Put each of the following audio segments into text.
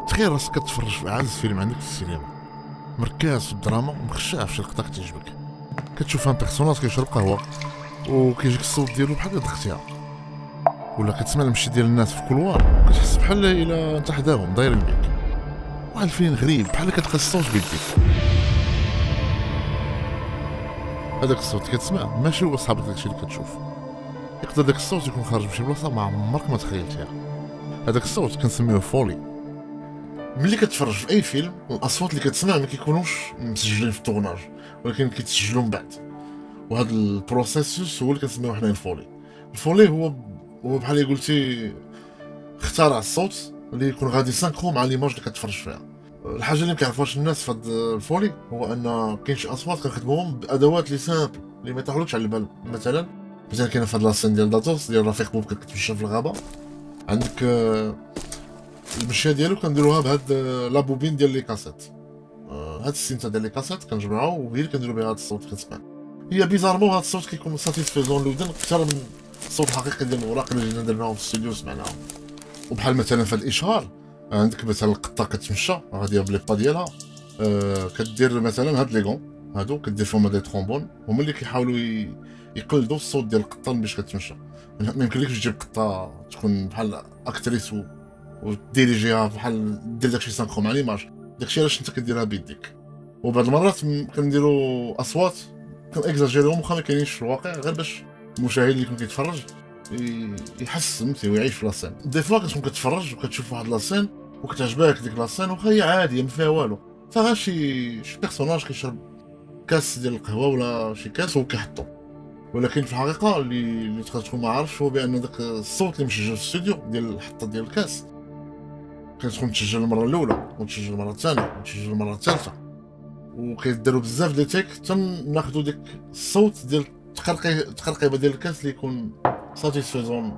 تخيل راسك كتفرج في اعز فيلم عندك في السينما، مركز في الدراما ومخشع في شي لقطه كتعجبك. كتشوف ان بيرسوناج كيشرب قهوه وكيجيك الصوت ديالو بحال ضغطيها، ولا كتسمع المشي ديال الناس في كلوار وكتحس بحال الا انت حداهم دايرين بيك. واحد الفيلم غريب بحال كتلقى الصوت بيديك. هذاك الصوت اللي كتسمع ماشي هو صحاب داكشي اللي كتشوف. يقدر داك الصوت يكون خارج من شي بلاصه ما عمرك ما تخيلتيها. هذاك الصوت كنسميوه فولي. ملي كتفرج في اي فيلم الاصوات اللي كتسمع ما كيكونوش مسجلين في الطوناج، ولكن كيتسجلوا من بعد. وهذا البروسيسوس هو اللي كنسميوه حنا الفولي. الفولي هو بحال قلتي اخترع الصوت اللي يكون غادي سانكرو مع ليماج اللي كتفرج فيها. الحاجه اللي ما كيعرفوهاش الناس في هذا الفولي هو ان كاين شي اصوات كنخدموهم بادوات لي سامبل اللي ما يطيحولكش على البال. مثلا كاينه في هاد لاسين ديال داتوس ديال رفيق بوب كتمشى في الغابه، عندك المشيه ديالو كنديروها بهاد لابوبين ديال لي كاسيت. هاد السينتا ديال لي كاسيت كنجمعوه وهي اللي كنديرو بها هاد الصوت اللي كتسمع. هي بيزارمون هاد الصوت كيكون ساتيسفيزون لودن اكثر من الصوت الحقيقي ديال الوراق اللي جينا درناهم في الاستوديو وسمعناهم. وبحال مثلا في هاد الاشهار عندك مثلا القطه كتمشى غاديه بلي با ديالها، كدير مثلا هاد لي غون هادو كدير فيهم دي ترومبون هما اللي كيحاولوا يقلدوا الصوت ديال القطه باش كتمشى. ما يمكنلكش تجيب قطه تكون بحال اكتريس وديريجيها بحال دير داكشي سانكرو مع ليماج. داكشي علاش انت كديرها بيديك. وبعض المرات كنديروا اصوات كنكزاجيريهم واخا ما كاينينش في الواقع، غير باش المشاهد اللي يكون كيتفرج يحس فهمتي ويعيش في لاسين. دي فوا كتكون كتفرج وكتشوف واحد لاسين وكتعجبك ديك لاسين واخا هي عاديه ما فيها والو، فغير شي بيرسوناج كيشرب كاس ديال القهوه ولا شي كاس وكيحطو. ولكن في الحقيقه اللي تقدر تكون ما عارفش هو بان داك الصوت اللي مسجل في الاستوديو ديال الحطه ديال الكاس كتكون تسجل المره الاولى وتسجل المره الثانيه وتسجل المره الثالثه، وكيديروا بزاف ديال تيك حتى ناخذوا ديك الصوت ديال التقرقيبه ديال الكاس اللي يكون ساتيسفيزون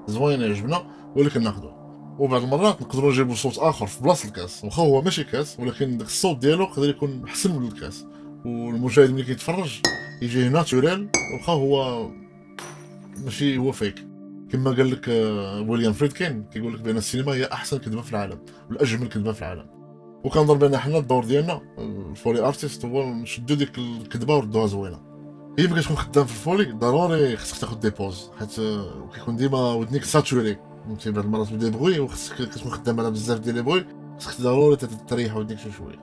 زوين يعجبنا ولكن ناخذوه. وبعض المرات نقدروا نجيبوا صوت اخر في بلاصه الكاس واخا هو ماشي كاس، ولكن داك الصوت ديالو يقدر يكون احسن من الكاس، والمشاهد ملي كيتفرج يجيه ناتوريل واخا هو ماشي هو فيك. كما قال لك ويليام فريدكين كيقول لك بان السينما هي احسن كذبه في العالم والاجمل كذبه في العالم. وكنظن بان حنا الدور ديالنا الفولي ارتيست هو نشدو ديك الكذبه وردوها زوينه. هي ملي كتكون خدام في الفولي ضروري خصك تاخذ دي بوز، حيت كيكون ديما ودنيك ساتوري فهمتي. بعض المرات دي بغوي وخصك كتكون خدام على بزاف ديال لي بغوي، خصك ضروري تريح ودنيك شويه.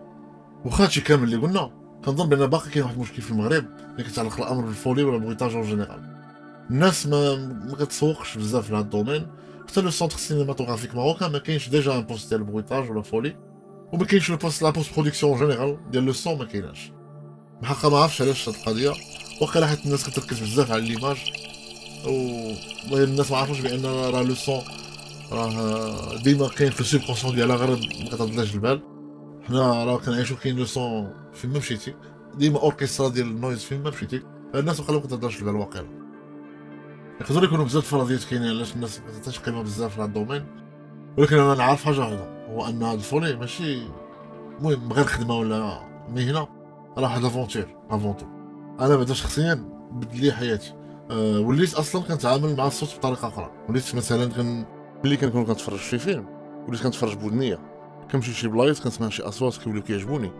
واخا هادشي كامل اللي قلنا كنظن بان باقي كاين واحد المشكل في المغرب اللي كيتعلق الامر بالفولي ولا البغيتاج اون جينيرال. الناس ما كتسوقش بزاف لهاد الدومين، حتى لو سونتر سينماتوغرافيك ماروكان ما كاينش ديجا ان بوست ديال البغيتاج ولا فولي، وما كاينش لو بوست لا بوست برودكسيون جينيرال ديال لو سون ما كايناش. بحقا ما عرفتش علاش هاد القضيه، واقيلا حيت الناس كتركز بزاف على ليماج الناس ما عرفوش بان راه لو سون راه ديما كاين في السوبكونسيون ديالها غير ما كتردلاش البال. حنا راه كنعيشو كاين لو سون فين ما مشيتي، ديما اوركسترا ديال النويز فين ما مشيتي. الناس واقيلا ما كتردلاش البال واقيلا. يقدروا يكونوا بزاف الفرضيات كاينين علاش الناس ما كتعطيش قيمه بزاف لهاد الدومين، ولكن انا نعرف حاجه واحده هو ان هاد الفولي ماشي المهم غير خدمه ولا مهنه، راه واحد افونتور افونتو. انا بعدا شخصيا بدل لي حياتي. وليت اصلا كنتعامل مع الصوت بطريقه اخرى. وليت مثلا ملي كنكون كنتفرج في فيلم وليت كنتفرج بودنيه، كنمشي لشي بلايص كنسمع شي اصوات كيوليو كيعجبوني،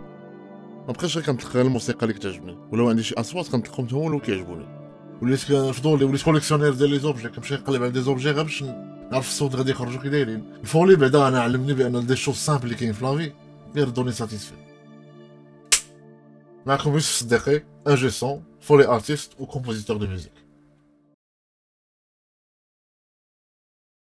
ما بقيتش غير كنتلقى غير الموسيقى اللي كتعجبني، ولو عندي شي اصوات كنتلقاهم حتى هما كيعجبوني. وليت فضولي، وليت كوليكسيونير ديال لي زوبجي، كنمشي نقلب على دي زوبجي غير باش نعرف الصوت غادي يخرجوا كي دايرين. الفولي بعدا انا علمني بان دي شوز سامبل اللي كاين في لافي يردوني ساتيسفي. معكم يوسف الصديقي، انجي سون، فولي ارتيست و كومبوزيتور دو ميوزيك.